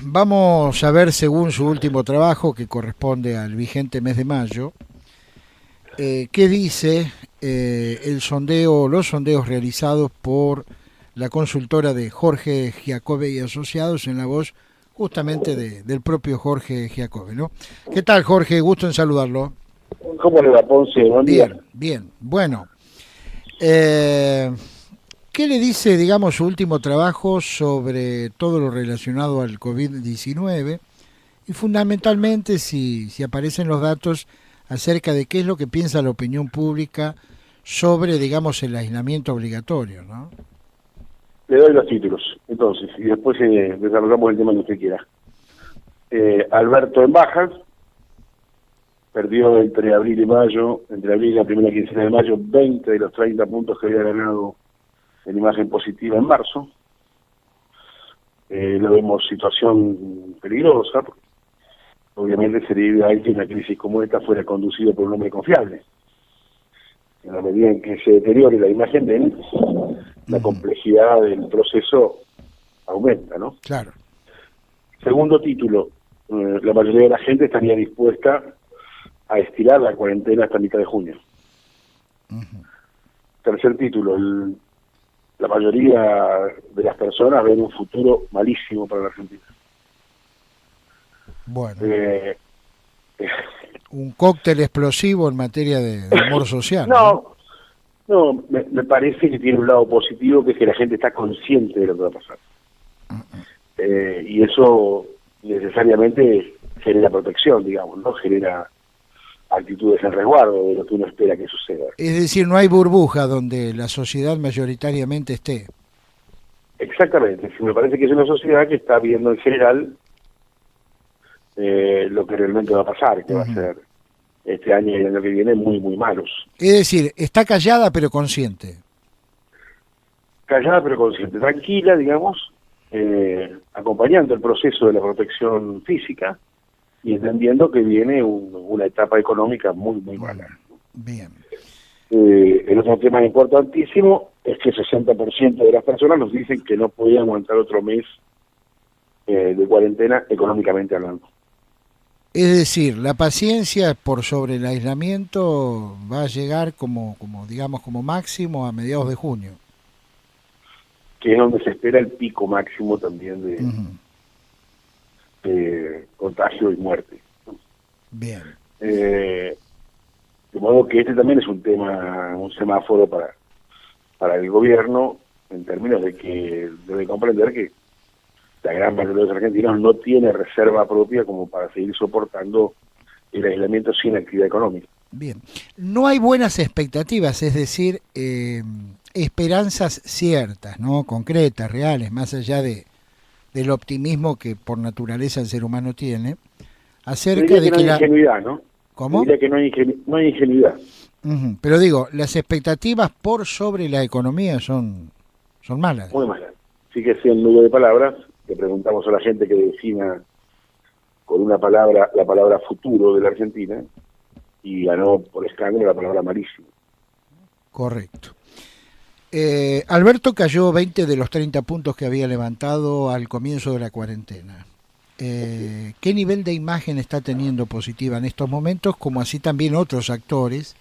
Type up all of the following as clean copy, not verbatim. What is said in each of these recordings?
vamos a ver según su último trabajo, que corresponde al vigente mes de mayo, qué dice el sondeo, los sondeos realizados por la consultora de Jorge Giacobbe y Asociados en la voz justamente del propio Jorge Giacobbe, ¿no? ¿Qué tal, Jorge? Gusto en saludarlo. ¿Cómo le va, Ponce? Buen día. Bien, bien. Bueno, eh, ¿qué le dice, digamos, su último trabajo sobre todo lo relacionado al COVID-19? Y fundamentalmente si aparecen los datos acerca de qué es lo que piensa la opinión pública sobre, digamos, el aislamiento obligatorio, ¿no? Le doy los títulos, entonces, y después desarrollamos el tema que usted quiera. Alberto en baja, perdió entre abril y mayo, entre abril y la primera quincena de mayo, 20 de los 30 puntos que había ganado en imagen positiva en marzo. Lo vemos situación peligrosa, porque obviamente se debe a que una crisis como esta fuera conducida por un hombre confiable. En la medida en que se deteriore la imagen de él, la complejidad del proceso aumenta, ¿no? Claro. Segundo título, la mayoría de la gente estaría dispuesta a estirar la cuarentena hasta mitad de junio. Tercer título, la mayoría de las personas ven un futuro malísimo para la Argentina. Bueno, un cóctel explosivo en materia de humor social, ¿no? Me parece que tiene un lado positivo, que es que la gente está consciente de lo que va a pasar. Y eso necesariamente genera protección, digamos, ¿no? Genera actitudes en resguardo de lo que uno espera que suceda. Es decir, no hay burbuja donde la sociedad mayoritariamente esté. Exactamente, me parece que es una sociedad que está viendo en general lo que realmente va a pasar, que va a ser este año y el año que viene muy, muy malos. Es decir, está callada pero consciente. Callada pero consciente, tranquila, digamos, acompañando el proceso de la protección física y entendiendo que viene una etapa económica muy, muy mala. Bien. El otro tema importantísimo es que el 60% de las personas nos dicen que no podían aguantar otro mes de cuarentena económicamente hablando. Es decir, la paciencia por sobre el aislamiento va a llegar como digamos, como máximo a mediados de junio. Que es donde se espera el pico máximo también de contagio y muerte. Bien. De modo que este también es un tema, un semáforo para el gobierno, en términos de que debe comprender que la gran mayoría de los argentinos no tiene reserva propia como para seguir soportando el aislamiento sin actividad económica. Bien. No hay buenas expectativas, es decir, esperanzas ciertas, ¿no? Concretas, reales, más allá del optimismo que por naturaleza el ser humano tiene, acerca de que no hay ingenuidad, ¿no? ¿Cómo? Diría que no hay ingenuidad. Pero digo, las expectativas por sobre la economía son malas. Muy malas. Sí que sea en nube de palabras, le preguntamos a la gente que defina con una palabra la palabra futuro de la Argentina y ganó por escándalo la palabra malísimo. Correcto. Alberto cayó 20 de los 30 puntos que había levantado al comienzo de la cuarentena. ¿Qué nivel de imagen está teniendo positiva en estos momentos, como así también otros actores,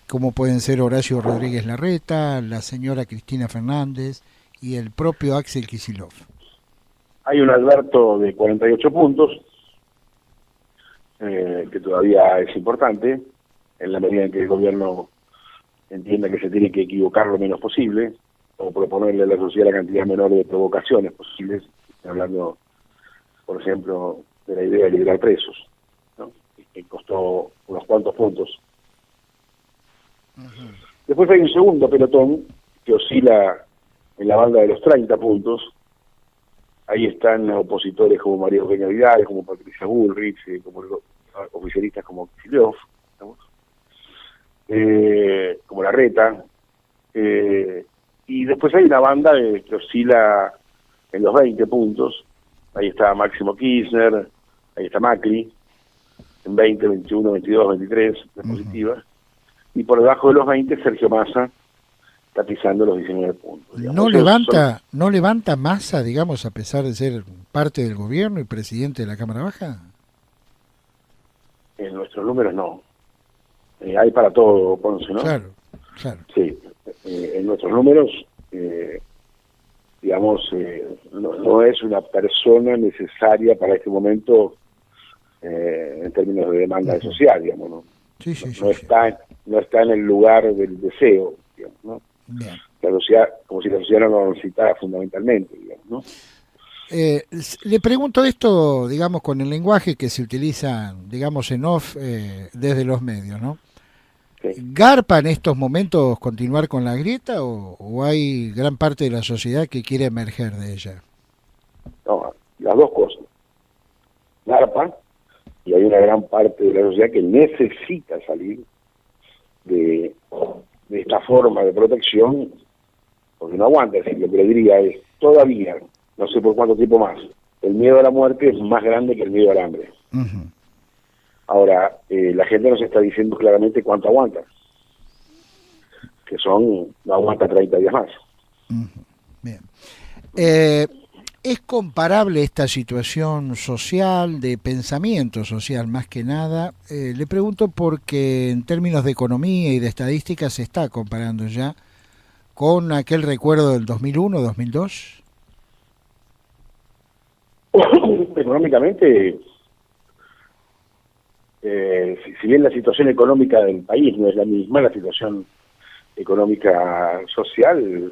como pueden ser Horacio Rodríguez Larreta, la señora Cristina Fernández y el propio Axel Kicillof? Hay un Alberto de 48 puntos, que todavía es importante, en la medida en que el gobierno entienda que se tiene que equivocar lo menos posible, o proponerle a la sociedad la cantidad menor de provocaciones posibles, hablando, por ejemplo, de la idea de liberar presos, ¿no? Que costó unos cuantos puntos. Después hay un segundo pelotón que oscila en la banda de los 30 puntos. Ahí están opositores como María Eugenia Vidal, como Patricia Bullrich, como oficialistas como Kicillof, como Larreta, y después hay una banda que oscila en los 20 puntos. Ahí está Máximo Kirchner, ahí está Macri, en 20, 21, 22, 23 de positivas, y por debajo de los 20 Sergio Massa, está pisando los 19 puntos. Digamos. ¿No levanta Massa, digamos, a pesar de ser parte del gobierno y presidente de la Cámara Baja? En nuestros números no. Hay para todo, Ponce, ¿no? Claro, claro. Sí, en nuestros números, digamos, no es una persona necesaria para este momento en términos de demanda social, digamos, ¿no? Sí, sí, No está en el lugar del deseo, digamos, ¿no? Bien. La sociedad, como si la sociedad no lo necesitara fundamentalmente, digamos, ¿no? Le pregunto esto, digamos, con el lenguaje que se utiliza, digamos, en off desde los medios, ¿no? Sí. ¿Garpa en estos momentos continuar con la grieta o hay gran parte de la sociedad que quiere emerger de ella? No, las dos cosas. Garpa, y hay una gran parte de la sociedad que necesita salir de esta forma de protección, porque no aguanta. Es decir, lo que le diría es, todavía, no sé por cuánto tiempo más, el miedo a la muerte es más grande que el miedo al hambre. Uh-huh. Ahora, la gente nos está diciendo claramente cuánto aguanta, que no aguanta 30 días más. Uh-huh. Bien. ¿Es comparable esta situación social, de pensamiento social más que nada? Le pregunto porque en términos de economía y de estadística se está comparando ya con aquel recuerdo del 2001, 2002. Económicamente, si bien la situación económica del país no es la misma, la situación económica social,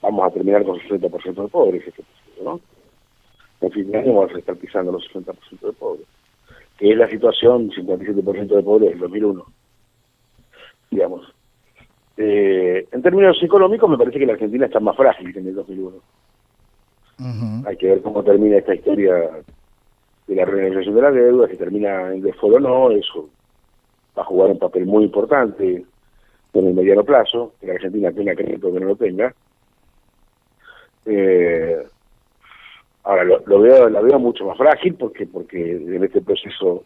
vamos a terminar con 60% de pobres, ¿no? En fin de año vamos a estar pisando los 60% de pobres, que es la situación 57% de pobres del 2001, digamos. En términos económicos, me parece que la Argentina está más frágil que en el 2001. Uh-huh. Hay que ver cómo termina esta historia de la renegociación de la deuda, si termina en default o no. Eso va a jugar un papel muy importante en el mediano plazo, que la Argentina tenga crédito o que no lo tenga. Ahora la veo mucho más frágil porque en este proceso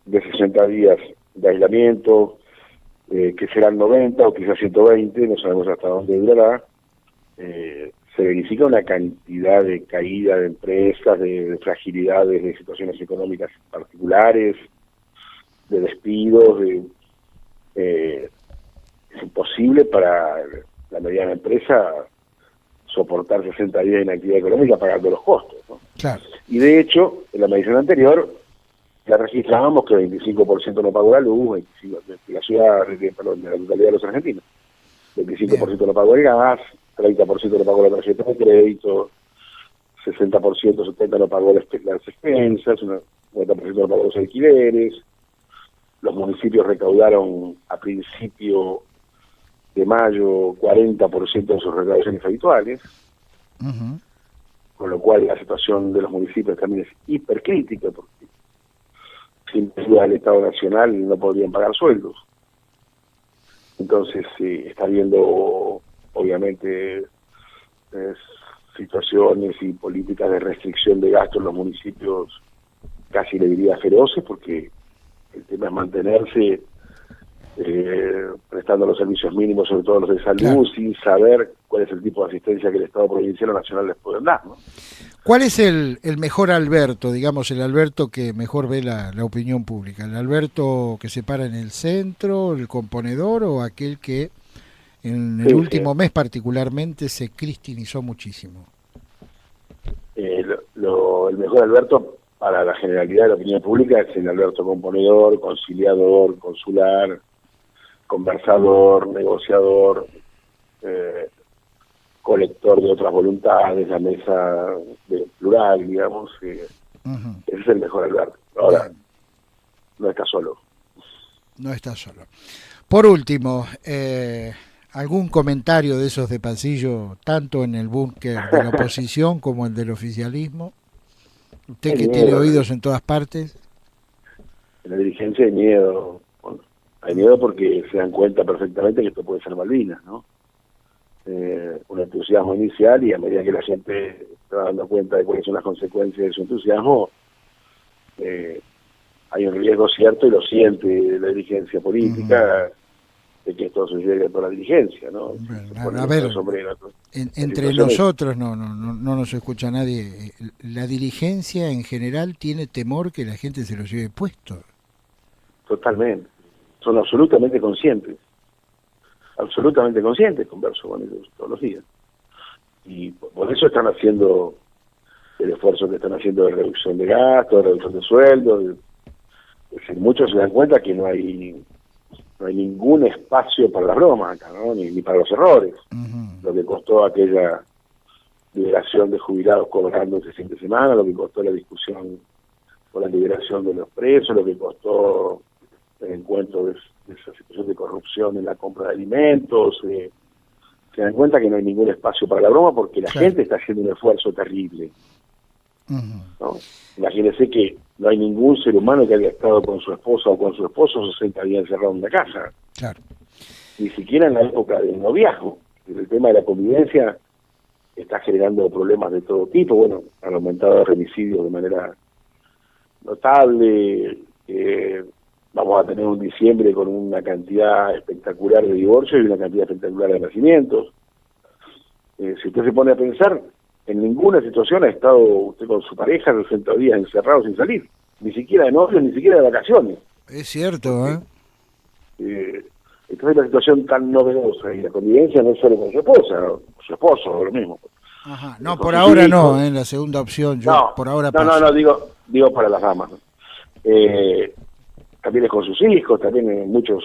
de 60 días de aislamiento, que serán 90 o quizás 120, no sabemos hasta dónde durará, se verifica una cantidad de caída de empresas, de fragilidades, de situaciones económicas particulares, de despidos, es imposible para la mediana empresa soportar 60 días de inactividad económica pagando los costos, ¿no? Claro. Y de hecho, en la medición anterior, ya registrábamos que el 25% no pagó la luz, 25%, de la ciudad, perdón, de la totalidad de los argentinos, 25% no pagó el gas, 30% no pagó la tarjeta de crédito, 60%, 70% no pagó las expensas, 50% no pagó los alquileres. Los municipios recaudaron a principio de mayo 40% de sus recaudaciones habituales, uh-huh. Con lo cual la situación de los municipios también es hipercrítica, porque sin ayuda del Estado Nacional no podrían pagar sueldos. Entonces está habiendo obviamente situaciones y políticas de restricción de gastos en los municipios, casi le diría feroces, porque el tema es mantenerse prestando los servicios mínimos, sobre todo los de salud, claro, sin saber cuál es el tipo de asistencia que el Estado provincial o nacional les puede dar, ¿no? ¿Cuál es el mejor Alberto, digamos, el Alberto que mejor ve la opinión pública? ¿El Alberto que se para en el centro, el componedor, o aquel que en el último mes particularmente se cristinizó muchísimo? El mejor Alberto para la generalidad de la opinión pública es el Alberto componedor, conciliador, consular, conversador, negociador, colector de otras voluntades, la mesa plural, digamos. Uh-huh. Ese es el mejor Alberto. Ahora, no está solo. No está solo. Por último, ¿algún comentario de esos de pasillo, tanto en el búnker de la oposición como el del oficialismo? Usted que tiene oídos en todas partes. En la dirigencia hay miedo. Bueno, hay miedo porque se dan cuenta perfectamente que esto puede ser Malvinas, ¿no? Un entusiasmo inicial, y a medida que la gente se va dando cuenta de cuáles son las consecuencias de su entusiasmo, hay un riesgo cierto, y lo siente la dirigencia política, de que esto sucede por la dirigencia, ¿no? Bueno, a ver, entre nosotros no nos escucha nadie. La dirigencia en general tiene temor que la gente se lo lleve puesto. Totalmente. Son absolutamente conscientes, converso con ellos todos los días. Y por eso están haciendo el esfuerzo que están haciendo de reducción de gastos, de reducción de sueldos. Es decir, muchos se dan cuenta que no hay ningún espacio para las bromas acá, ¿no? Ni para los errores. Lo que costó aquella liberación de jubilados cobrando ese fin de semana, lo que costó la discusión por la liberación de los presos, lo que costó el encuentro de esa situación de corrupción en la compra de alimentos. Se dan cuenta que no hay ningún espacio para la broma porque la gente está haciendo un esfuerzo terrible. ¿No? Imagínense que no hay ningún ser humano que haya estado con su esposa o con su esposo 60 días encerrado en una casa. Claro. Ni siquiera en la época del noviazgo. El tema de la convivencia está generando problemas de todo tipo. Bueno, han aumentado los remicidios de manera notable. Vamos a tener un diciembre con una cantidad espectacular de divorcios y una cantidad espectacular de nacimientos. Si usted se pone a pensar, en ninguna situación ha estado usted con su pareja 60 días encerrado sin salir, ni siquiera de novios, ni siquiera de vacaciones. Es cierto, Entonces la situación tan novedosa y la convivencia no es solo con su esposa, ¿no? Con su esposo, lo mismo. Ajá. No, por ahora no, la segunda opción, yo no, por ahora no, digo para las damas, ¿no? También es con sus hijos, también muchos,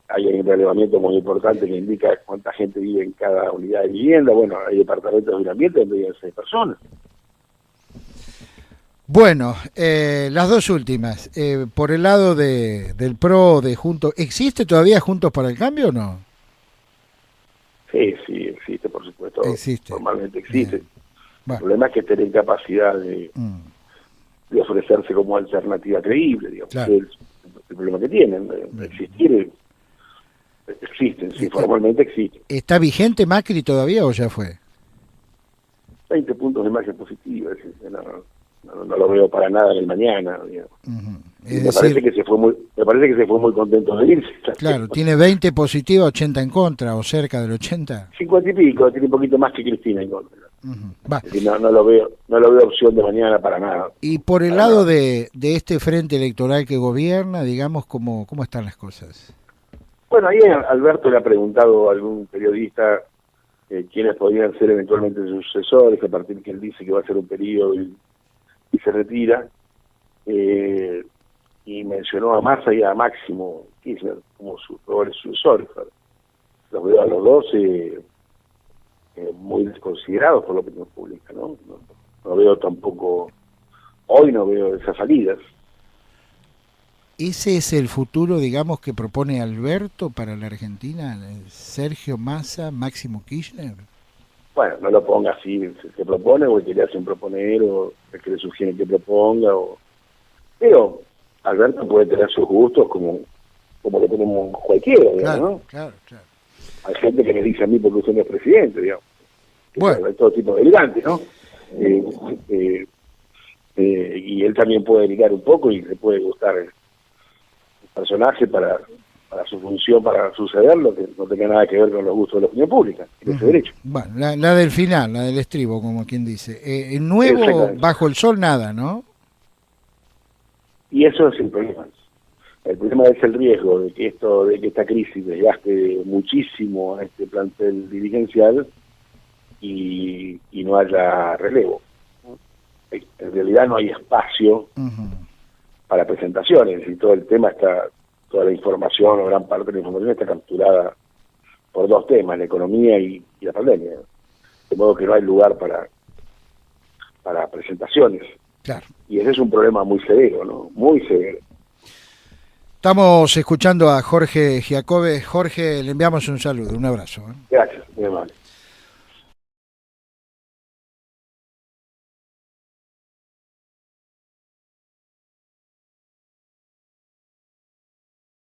hay un relevamiento muy importante que indica cuánta gente vive en cada unidad de vivienda. Bueno, hay departamentos de un ambiente donde viven 6 personas. Bueno, las dos últimas. Por el lado del PRO, de Juntos, ¿existe todavía Juntos para el Cambio o no? Sí, existe, por supuesto. Existe. Normalmente existe. Bueno. El problema es que tienen capacidad de ofrecerse como alternativa creíble, digamos. Claro. Es el problema que tienen. Existen, sí, formalmente existen. ¿Está vigente Macri todavía o ya fue? 20 puntos de margen positiva, no lo veo para nada en el mañana, digamos. Me parece que se fue muy contento de irse. Claro, tiene 20 positiva, 80 en contra, o cerca del 80. 50 y pico, tiene un poquito más que Cristina en contra. Va. No lo veo opción de mañana para nada. Y por el lado de este frente electoral que gobierna, digamos, ¿cómo están las cosas? Bueno, ahí Alberto le ha preguntado a algún periodista quiénes podrían ser eventualmente sus sucesores, a partir que él dice que va a ser un periodo y se retira, y mencionó a Massa y a Máximo Kirchner como sus probable sucesores. Los veo a los dos muy desconsiderados por la opinión pública, ¿no? No veo tampoco, hoy no veo esas salidas. ¿Ese es el futuro, digamos, que propone Alberto para la Argentina? ¿Sergio Massa, Máximo Kirchner? Bueno, no lo ponga así, se propone o el que le hacen proponer o el que le sugieren que proponga. Pero Alberto puede tener sus gustos como lo tenemos cualquiera, digamos, ¿no? Claro. Hay gente que me dice a mí porque usted no es presidente, digamos. Bueno. Hay todo tipo de delirantes, ¿no? Y él también puede delirar un poco y le puede gustar el personaje para su función, para sucederlo, que no tenga nada que ver con los gustos de la opinión pública, ese derecho. Bueno, la del final, la del estribo, como quien dice. El nuevo, bajo el sol, nada, ¿no? Y eso es el problema. El problema es el riesgo de que esta crisis desgaste muchísimo a este plantel dirigencial y no haya relevo. En realidad no hay espacio para presentaciones, y todo el tema toda la información o gran parte de la información está capturada por dos temas, la economía y la pandemia. De modo que no hay lugar para presentaciones. Claro. Y ese es un problema muy severo, ¿no? Muy severo. Estamos escuchando a Jorge Giacobbe. Jorge, le enviamos un saludo, un abrazo. Gracias, muy amable.